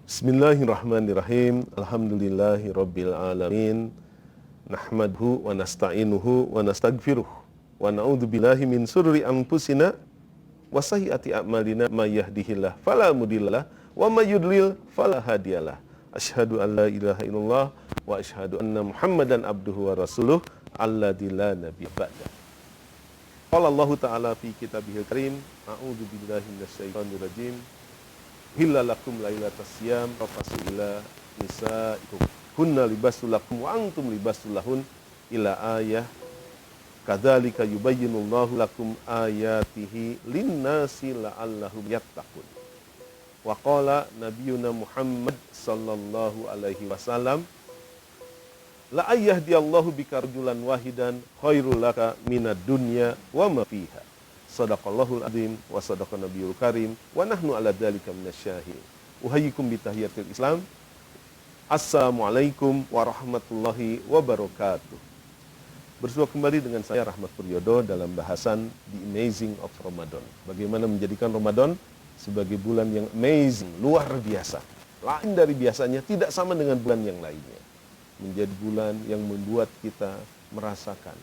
Bismillahirrahmanirrahim. Alhamdulillahirabbil alamin. Nahmaduhu wa nasta'inuhu wa nastaghfiruh. Wa na'udzubillahi min syururi anfusina wa sayyiati a'malina may yahdihillahu fala mudhillalah wa may yudlil fala hadiyalah. Asyhadu an la ilaha illallah wa asyhadu anna Muhammadan abduhu wa rasuluh alladzi la nabiyya ba'da. Qala Allah Ta'ala fi kitabihil karim, a'udzu billahi minasyaitonir rajim. Hillalakum lailatas siyam rafasu ila nisaikum kunna libasul lakum wa antum libasul lahun ila ayah kadzalika yubayyinullahu lakum ayatihi linnasi la'allahum yattaqun. Wa qala nabiyuna Muhammad sallallahu alaihi wasallam la ayyahdiyallahu bika rajulan wahidan khairul laka minad dunya wa ma fiha. Sadaqallahul azim wa sadaqa nabiyul karim wa nahnu ala dzalika minasyahidin. Uhayyikum bi tahiyatil Islam. Assalamualaikum warahmatullahi wabarakatuh. Bersua kembali dengan saya Rahmat Puryodo dalam bahasan The Amazing of Ramadan. Bagaimana menjadikan Ramadan sebagai bulan yang amazing, luar biasa. Lain dari biasanya, tidak sama dengan bulan yang lainnya. Menjadi bulan yang membuat kita merasakan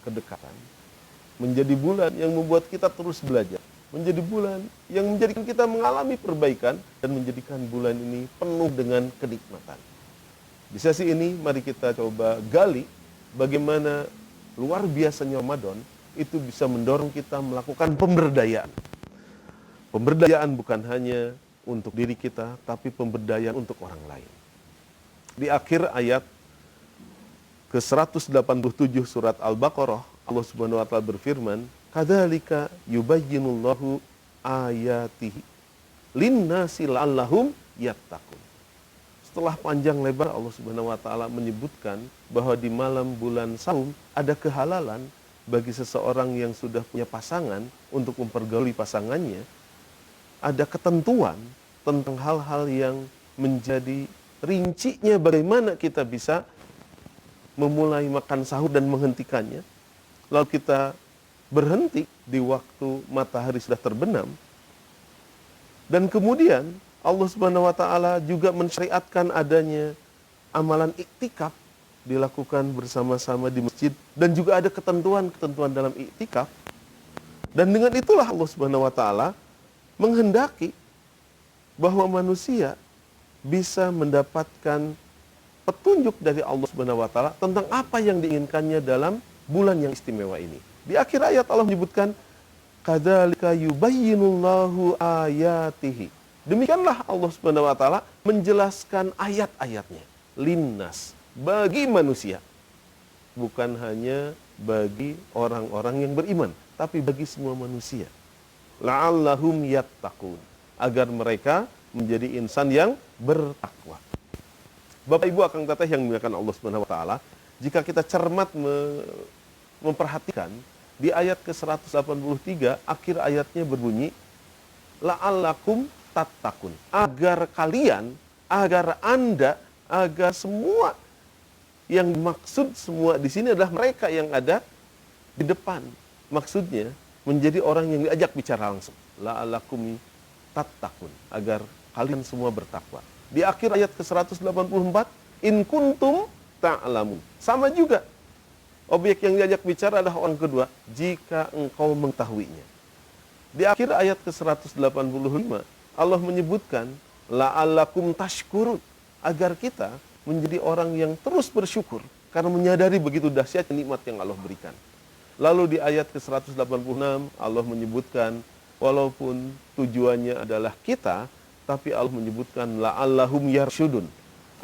kedekatan. Menjadi bulan yang membuat kita terus belajar. Menjadi bulan yang menjadikan kita mengalami perbaikan dan menjadikan bulan ini penuh dengan kenikmatan. Di sesi ini mari kita coba gali bagaimana luar biasanya Ramadan itu bisa mendorong kita melakukan pemberdayaan. Pemberdayaan bukan hanya untuk diri kita, tapi pemberdayaan untuk orang lain. Di akhir ayat ke-187 surat Al-Baqarah, Allah Subhanahu wa taala berfirman, "Kadzalika yubayyinullahu ayatihi linnasi la'allahum yattaqun." Setelah panjang lebar Allah Subhanahu wa taala menyebutkan bahwa di malam bulan Saum ada kehalalan bagi seseorang yang sudah punya pasangan untuk mempergauli pasangannya. Ada ketentuan tentang hal-hal yang menjadi rincinya bagaimana kita bisa memulai makan sahur dan menghentikannya. Lalu kita berhenti di waktu matahari sudah terbenam. Dan kemudian Allah Subhanahu wa taala juga mensyariatkan adanya amalan iktikaf dilakukan bersama-sama di masjid dan juga ada ketentuan-ketentuan dalam iktikaf. Dan dengan itulah Allah Subhanahu wa taala menghendaki bahwa manusia bisa mendapatkan petunjuk dari Allah Subhanahu wa taala tentang apa yang diinginkannya dalam bulan yang istimewa ini. Di akhir ayat Allah menyebutkan kadzalika yubayyinullahu ayatihi. Demikianlah Allah Subhanahu wa taala menjelaskan ayat-ayatnya linnas, bagi manusia. Bukan hanya bagi orang-orang yang beriman, tapi bagi semua manusia. La'allahum yattaqun, agar mereka menjadi insan yang bertakwa. Bapak Ibu akang teteh yang dimuliakan Allah Subhanahu wa taala, jika kita cermat memperhatikan di ayat ke-183 akhir ayatnya berbunyi la'allakum tattaqun, agar kalian, agar Anda, agar semua yang dimaksud semua di sini adalah mereka yang ada di depan. Maksudnya menjadi orang yang diajak bicara langsung. La'allakum tattaqun, agar kalian semua bertakwa. Di akhir ayat ke-184 in kuntum ta'lamun. Sama juga. Objek yang diajak bicara adalah orang kedua, jika engkau mengetahuinya. Di akhir ayat ke-185, Allah menyebutkan, la'allakum tashkurun, agar kita menjadi orang yang terus bersyukur, karena menyadari begitu dahsyat nikmat yang Allah berikan. Lalu di ayat ke-186, Allah menyebutkan, walaupun tujuannya adalah kita, tapi Allah menyebutkan, la'allahum yarsyudun,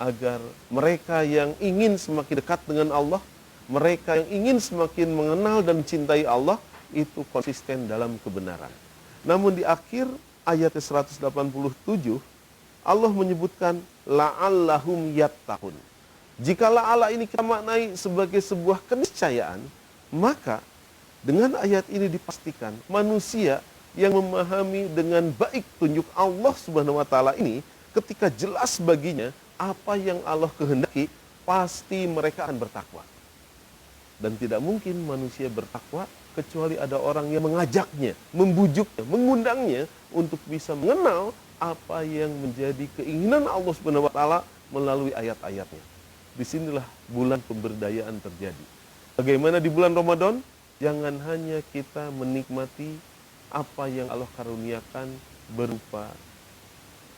agar mereka yang ingin semakin dekat dengan Allah, mereka yang ingin semakin mengenal dan mencintai Allah, itu konsisten dalam kebenaran. Namun di akhir ayat 187, Allah menyebutkan la'allahum yattaqun. Jika la'alla ini kita maknai sebagai sebuah keniscayaan, maka dengan ayat ini dipastikan manusia yang memahami dengan baik tunjuk Allah Subhanahu wa taala ini, ketika jelas baginya apa yang Allah kehendaki, pasti mereka akan bertakwa. Dan tidak mungkin manusia bertakwa kecuali ada orang yang mengajaknya, membujuknya, mengundangnya untuk bisa mengenal apa yang menjadi keinginan Allah Subhanahu wa taala melalui ayat-ayatnya. Disinilah bulan pemberdayaan terjadi. Bagaimana di bulan Ramadan? Jangan hanya kita menikmati apa yang Allah karuniakan berupa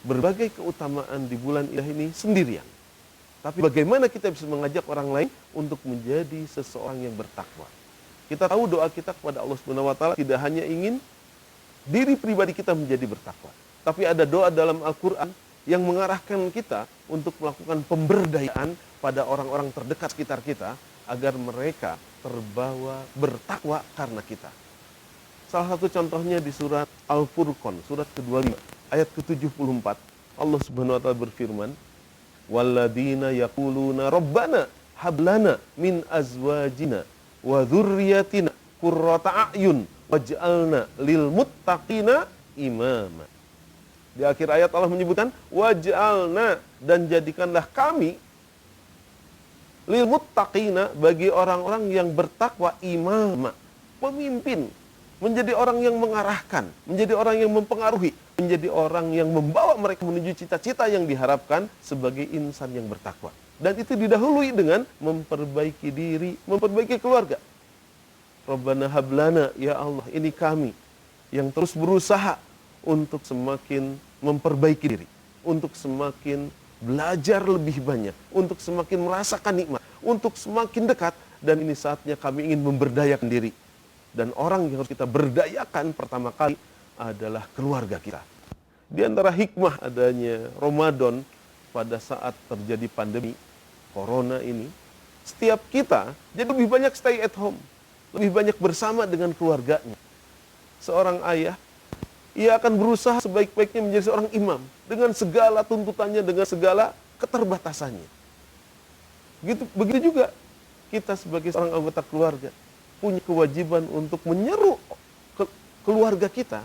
berbagai keutamaan di bulan indah ini sendirian. Tapi bagaimana kita bisa mengajak orang lain untuk menjadi seseorang yang bertakwa. Kita tahu doa kita kepada Allah Subhanahu wa taala tidak hanya ingin diri pribadi kita menjadi bertakwa. Tapi ada doa dalam Al-Quran yang mengarahkan kita untuk melakukan pemberdayaan pada orang-orang terdekat sekitar kita agar mereka terbawa bertakwa karena kita. Salah satu contohnya di surat Al-Furqan, surat ke-25, ayat ke-74. Allah Subhanahu wa taala berfirman, "Walladzina yaquluna rabbana hablana min azwajina wa dzurriyyatina qurrata a'yun waj'alna lil muttaqina imama." Di akhir ayat Allah menyebutkan waj'alna, dan jadikanlah kami lil muttaqina, bagi orang-orang yang bertakwa, imama, pemimpin, menjadi orang yang mengarahkan, menjadi orang yang mempengaruhi, menjadi orang yang membawa mereka menuju cita-cita yang diharapkan sebagai insan yang bertakwa. Dan itu didahului dengan memperbaiki diri, memperbaiki keluarga. Rabbana hablana, ya Allah, ini kami yang terus berusaha untuk semakin memperbaiki diri, untuk semakin belajar lebih banyak, untuk semakin merasakan nikmat, untuk semakin dekat, dan ini saatnya kami ingin memberdayakan diri. Dan orang yang harus kita berdayakan pertama kali adalah keluarga kita. Di antara hikmah adanya Ramadan pada saat terjadi pandemi Corona ini, setiap kita jadi lebih banyak stay at home, lebih banyak bersama dengan keluarganya. Seorang ayah, ia akan berusaha sebaik-baiknya menjadi seorang imam dengan segala tuntutannya, dengan segala keterbatasannya. Begitu juga kita sebagai seorang anggota keluarga punya kewajiban untuk menyeru keluarga kita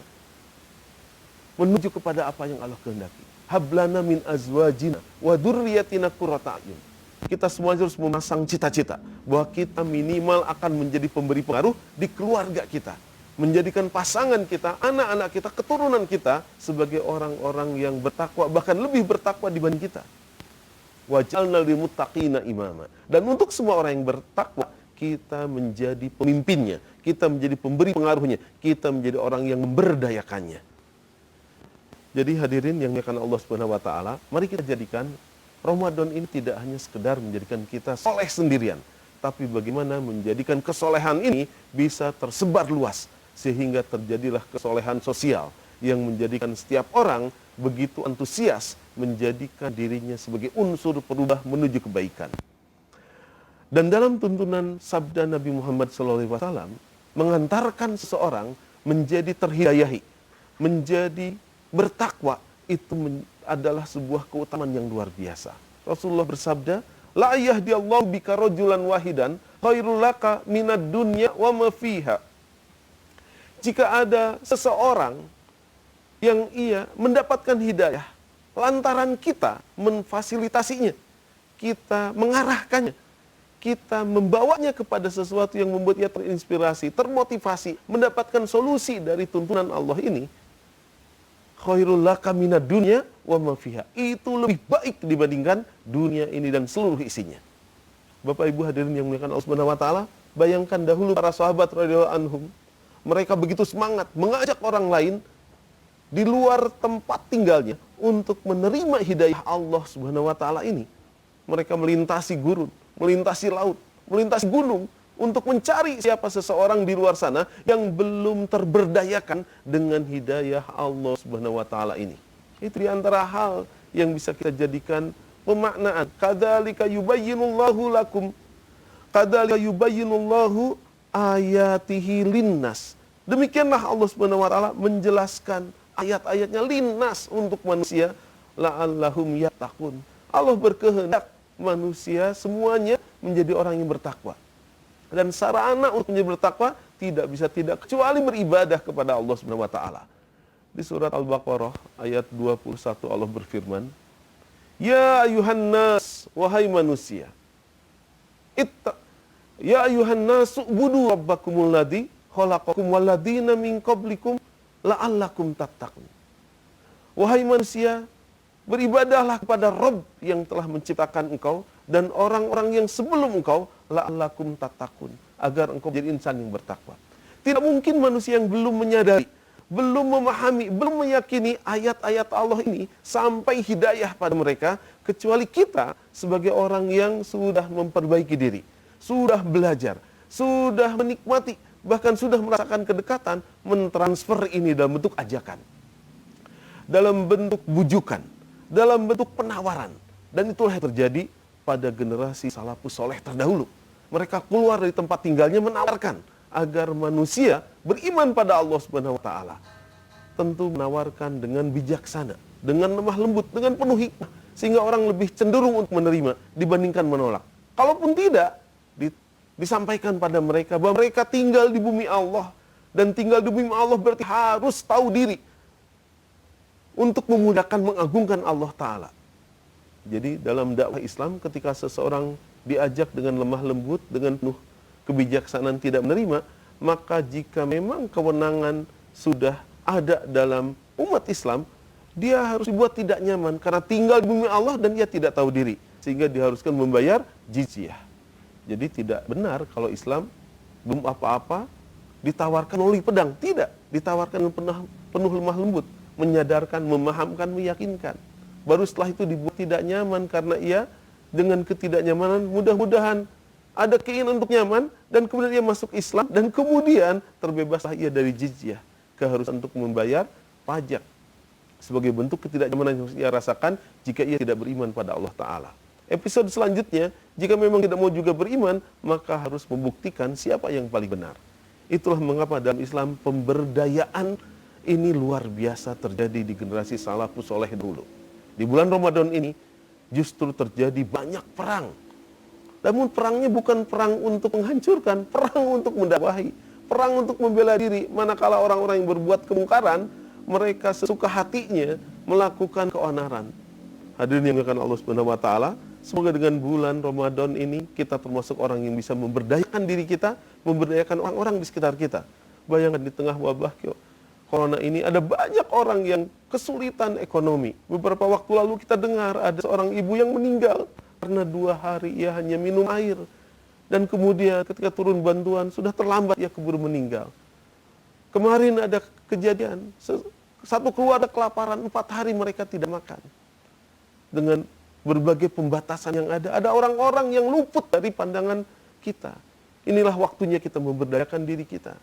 menuju kepada apa yang Allah kehendaki. Hablana min azwajina wa dzurriyyatina qurrata a'yun. Kita semua harus memasang cita-cita bahwa kita minimal akan menjadi pemberi pengaruh di keluarga kita, menjadikan pasangan kita, anak-anak kita, keturunan kita sebagai orang-orang yang bertakwa, bahkan lebih bertakwa dibanding kita. Waj'alna lil muttaqina imama. Dan untuk semua orang yang bertakwa, kita menjadi pemimpinnya, kita menjadi pemberi pengaruhnya, kita menjadi orang yang memberdayakannya. Jadi hadirin yang dimuliakan Allah Subhanahu wa taala, mari kita jadikan Ramadan ini tidak hanya sekedar menjadikan kita soleh sendirian, tapi bagaimana menjadikan kesolehan ini bisa tersebar luas, sehingga terjadilah kesolehan sosial yang menjadikan setiap orang begitu antusias menjadikan dirinya sebagai unsur perubah menuju kebaikan. Dan dalam tuntunan sabda Nabi Muhammad SAW mengantarkan seseorang menjadi terhidayahi, menjadi bertakwa, itu adalah sebuah keutamaan yang luar biasa. Rasulullah bersabda, la yahdiyallahu bika rajulan wahidan khairul laka minad dunya wa ma fiha. Jika ada seseorang yang ia mendapatkan hidayah lantaran kita memfasilitasinya, kita mengarahkannya, kita membawanya kepada sesuatu yang membuat ia terinspirasi, termotivasi, mendapatkan solusi dari tuntunan Allah ini, khairul laka minad dunya wa ma fiha. Itu lebih baik dibandingkan dunia ini dan seluruh isinya. Bapak Ibu hadirin yang dimuliakan Allah Subhanahu wa taala, bayangkan dahulu para sahabat radhiyallahu anhum, mereka begitu semangat mengajak orang lain di luar tempat tinggalnya untuk menerima hidayah Allah Subhanahu wa taala ini. Mereka melintasi gurun, melintasi laut, melintasi gunung untuk mencari siapa seseorang di luar sana yang belum terberdayakan dengan hidayah Allah Subhanahu wa taala ini. Itu di antara hal yang bisa kita jadikan pemaknaan. Kadzalika yubayyinullahu lakum, kadzalika yubayyinullahu ayatihi linnas. Demikianlah Allah Subhanahu wa taala menjelaskan ayat-ayatnya linnas untuk manusia, la'allahum yattaqun. Allah berkehendak manusia semuanya menjadi orang yang bertakwa. Dan sarana untuk menjadi bertakwa tidak bisa tidak kecuali beribadah kepada Allah Subhanahu wa taala. Di surat Al-Baqarah ayat 21 Allah berfirman, ya ayuhan nas, wahai manusia, ya ayuhan nas ubudu rabbakumul ladzi khalaqakum wal ladzina min qablikum la'allakum tattaqun. Wahai manusia, beribadahlah kepada Rabb yang telah menciptakan engkau dan orang-orang yang sebelum engkau, la'allakum tattaqun, agar engkau menjadi insan yang bertakwa. Tidak mungkin manusia yang belum menyadari, belum memahami, belum meyakini ayat-ayat Allah ini sampai hidayah pada mereka, kecuali kita sebagai orang yang sudah memperbaiki diri, sudah belajar, sudah menikmati, bahkan sudah merasakan kedekatan, mentransfer ini dalam bentuk ajakan, dalam bentuk bujukan, dalam bentuk penawaran. Dan itulah yang terjadi pada generasi salafus soleh terdahulu. Mereka keluar dari tempat tinggalnya menawarkan agar manusia beriman pada Allah Subhanahu wa taala. Tentu menawarkan dengan bijaksana, dengan lemah lembut, dengan penuh hikmah, sehingga orang lebih cenderung untuk menerima dibandingkan menolak. Kalaupun tidak, disampaikan pada mereka bahwa mereka tinggal di bumi Allah, dan tinggal di bumi Allah berarti harus tahu diri untuk memudahkan, mengagungkan Allah Ta'ala. Jadi dalam dakwah Islam, ketika seseorang diajak dengan lemah lembut, dengan penuh kebijaksanaan tidak menerima, maka jika memang kewenangan sudah ada dalam umat Islam, dia harus dibuat tidak nyaman karena tinggal di bumi Allah dan dia tidak tahu diri, sehingga diharuskan membayar jizyah. Jadi tidak benar kalau Islam belum apa-apa ditawarkan oleh pedang. Tidak, ditawarkan penuh lemah lembut, menyadarkan, memahamkan, meyakinkan. Baru setelah itu dibuat tidak nyaman karena ia dengan ketidaknyamanan mudah-mudahan ada keinginan untuk nyaman dan kemudian ia masuk Islam dan kemudian terbebaslah ia dari jizyah, keharusan untuk membayar pajak sebagai bentuk ketidaknyamanan yang ia rasakan jika ia tidak beriman pada Allah Ta'ala. Episode selanjutnya, jika memang tidak mau juga beriman, maka harus membuktikan siapa yang paling benar. Itulah mengapa dalam Islam pemberdayaan ini luar biasa terjadi di generasi salafus soleh dulu. Di bulan Ramadan ini justru terjadi banyak perang. Namun perangnya bukan perang untuk menghancurkan, perang untuk mendakwahi, perang untuk membela diri. Manakala orang-orang yang berbuat kemungkaran, mereka sesuka hatinya melakukan keonaran. Hadirin yang dimuliakan Allah Subhanahu wa taala, semoga dengan bulan Ramadan ini kita termasuk orang yang bisa memberdayakan diri kita, memberdayakan orang-orang di sekitar kita. Bayangkan di tengah wabah corona ini ada banyak orang yang kesulitan ekonomi. Beberapa waktu lalu kita dengar ada seorang ibu yang meninggal karena 2 hari ia hanya minum air. Dan kemudian ketika turun bantuan sudah terlambat, ia keburu meninggal. Kemarin ada kejadian, satu keluarga kelaparan, 4 hari mereka tidak makan. Dengan berbagai pembatasan yang ada orang-orang yang luput dari pandangan kita. Inilah waktunya kita memberdayakan diri kita.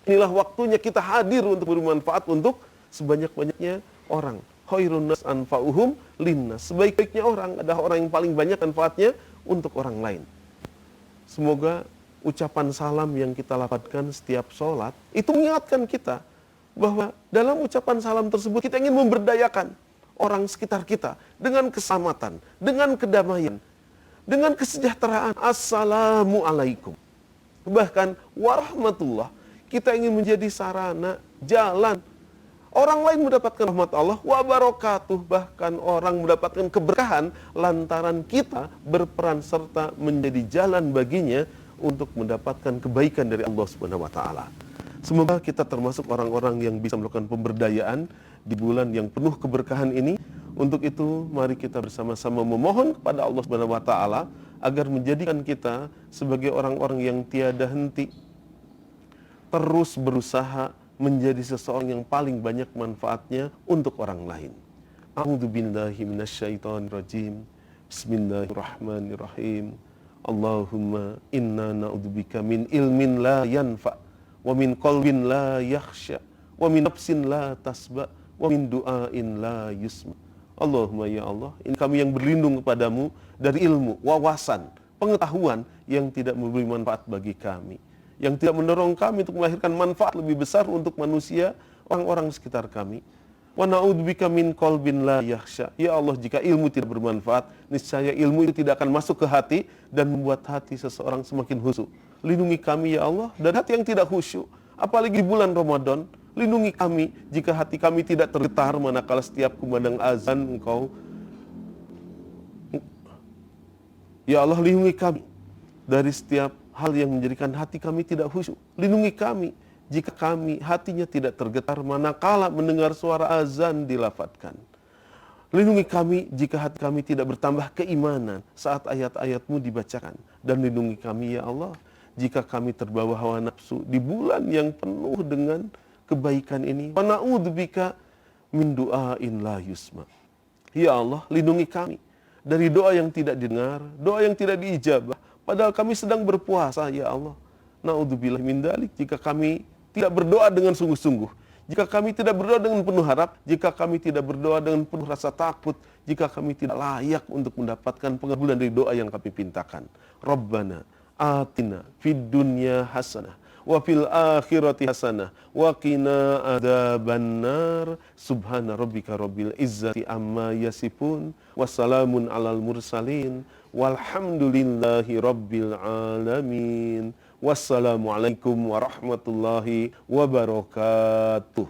Inilah waktunya kita hadir untuk bermanfaat untuk sebanyak-banyaknya orang. Khairun nas anfa'uhum linnas. Sebaik-baiknya orang adalah orang yang paling banyak manfaatnya untuk orang lain. Semoga ucapan salam yang kita lafadzkan setiap sholat itu mengingatkan kita bahwa dalam ucapan salam tersebut kita ingin memberdayakan orang sekitar kita dengan keselamatan, dengan kedamaian, dengan kesejahteraan. Assalamualaikum. Bahkan warahmatullah, kita ingin menjadi sarana, jalan orang lain mendapatkan rahmat Allah, wabarakatuh, bahkan orang mendapatkan keberkahan lantaran kita berperan serta menjadi jalan baginya untuk mendapatkan kebaikan dari Allah Subhanahu wa taala. Semoga kita termasuk orang-orang yang bisa melakukan pemberdayaan di bulan yang penuh keberkahan ini. Untuk itu, mari kita bersama-sama memohon kepada Allah Subhanahu wa taala agar menjadikan kita sebagai orang-orang yang tiada henti terus berusaha menjadi seseorang yang paling banyak manfaatnya untuk orang lain. A'udzubillahi minasyaitonirrajim. Bismillahirrahmanirrahim. Allahumma inna na'udzubika min ilmin la yanfa' wa min qalbin la yakhsha wa min nafsin la tasba wa min du'ain la yusma. Allahumma ya Allah, ini kami yang berlindung kepadamu dari ilmu, wawasan, pengetahuan yang tidak memberi manfaat bagi kami, yang tidak mendorong kami untuk melahirkan manfaat lebih besar untuk manusia, orang-orang sekitar kami. Wa na'udzubika min qalbin la yakhsha. Ya Allah, jika ilmu tidak bermanfaat, niscaya ilmu itu tidak akan masuk ke hati dan membuat hati seseorang semakin khusyuk. Lindungi kami ya Allah dari hati yang tidak khusyuk, apalagi di bulan Ramadan. Lindungi kami jika hati kami tidak tergetar manakala setiap kumandang azan Engkau. Ya Allah, lindungi kami dari setiap hal yang menjadikan hati kami tidak khusyuk. Lindungi kami jika kami hatinya tidak tergetar manakala mendengar suara azan dilafadzkan. Lindungi kami jika hati kami tidak bertambah keimanan saat ayat-ayat-Mu dibacakan. Dan lindungi kami ya Allah jika kami terbawa hawa nafsu di bulan yang penuh dengan kebaikan ini. Wa na'udzubika min du'ain la yusma. Ya Allah, lindungi kami dari doa yang tidak didengar, doa yang tidak diijabah. Padahal kami sedang berpuasa ya Allah. Na'udzubillah min dzalik, jika kami tidak berdoa dengan sungguh-sungguh. Jika kami tidak berdoa dengan penuh harap, jika kami tidak berdoa dengan penuh rasa takut, jika kami tidak layak untuk mendapatkan pengabulan dari doa yang kami pintakan. Rabbana atina fid dunya hasanah wa fil akhirati hasanah wa qina adzabannar. Subhana rabbika rabbil izzati amma yasifun wassalamun alal mursalin walhamdulillahi rabbil alamin. Wassalamualaikum warahmatullahi wabarakatuh.